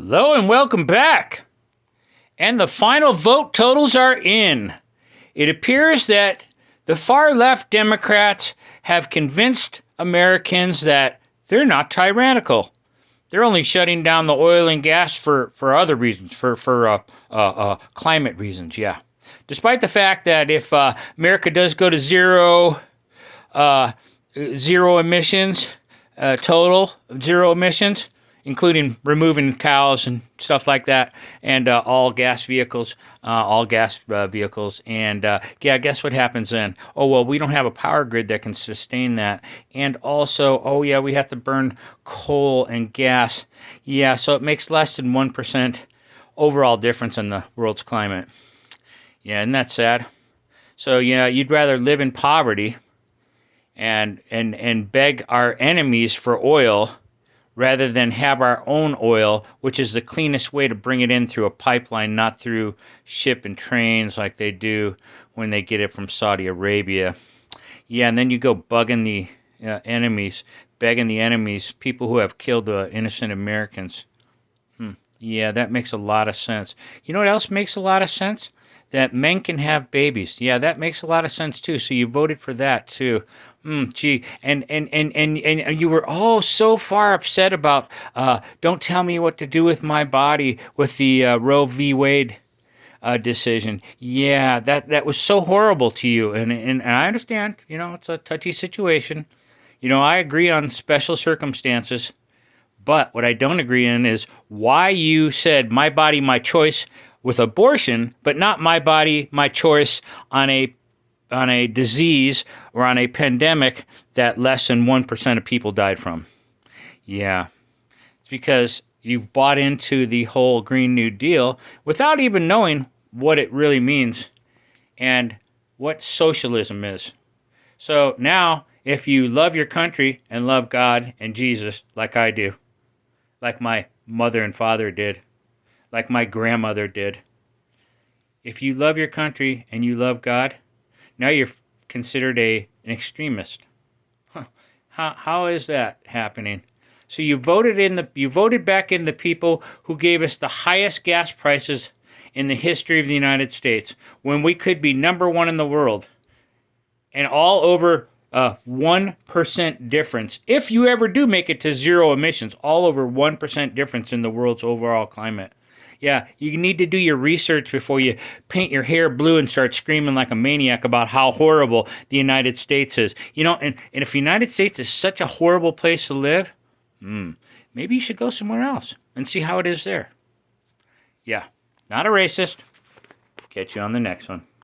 Hello and welcome back. And the final vote totals are in. It appears that the far left Democrats have convinced Americans that they're not tyrannical. They're only shutting down the oil and gas for other reasons, for climate reasons, yeah. Despite the fact that if America does go to zero emissions, total zero emissions, including removing cows and stuff like that, and all gas vehicles, and guess what happens then? Oh, well, we don't have a power grid that can sustain that, and also, oh yeah, we have to burn coal and gas, yeah, so it makes less than 1% overall difference in the world's climate. Yeah, isn't that sad? So yeah, you'd rather live in poverty and beg our enemies for oil rather than have our own oil, which is the cleanest way to bring it in through a pipeline, not through ship and trains like they do when they get it from Saudi Arabia. Yeah, and then you go begging the enemies, people who have killed the innocent Americans. Yeah, that makes a lot of sense. You know what else makes a lot of sense? That men can have babies. Yeah, that makes a lot of sense too. So you voted for that too. Gee, and you were all so far upset about don't tell me what to do with my body with the Roe v. Wade decision. Yeah, that was so horrible to you, and I understand. You know, it's a touchy situation. You know, I agree on special circumstances, but what I don't agree in is why you said my body, my choice with abortion, but not my body, my choice on a disease or on a pandemic that less than 1% of people died from. Yeah, it's because you've bought into the whole Green New Deal without even knowing what it really means and what socialism is. So now, if you love your country and love God and Jesus like I do, like my mother and father did, like my grandmother did, if you love your country and you love God, now you're considered an extremist. Huh. How is that happening? So you voted back in the people who gave us the highest gas prices in the history of the United States when we could be number one in the world, and all over 1% difference. If you ever do make it to zero emissions, all over 1% difference in the world's overall climate. Yeah, you need to do your research before you paint your hair blue and start screaming like a maniac about how horrible the United States is. You know, and if the United States is such a horrible place to live, maybe you should go somewhere else and see how it is there. Yeah, not a racist. Catch you on the next one.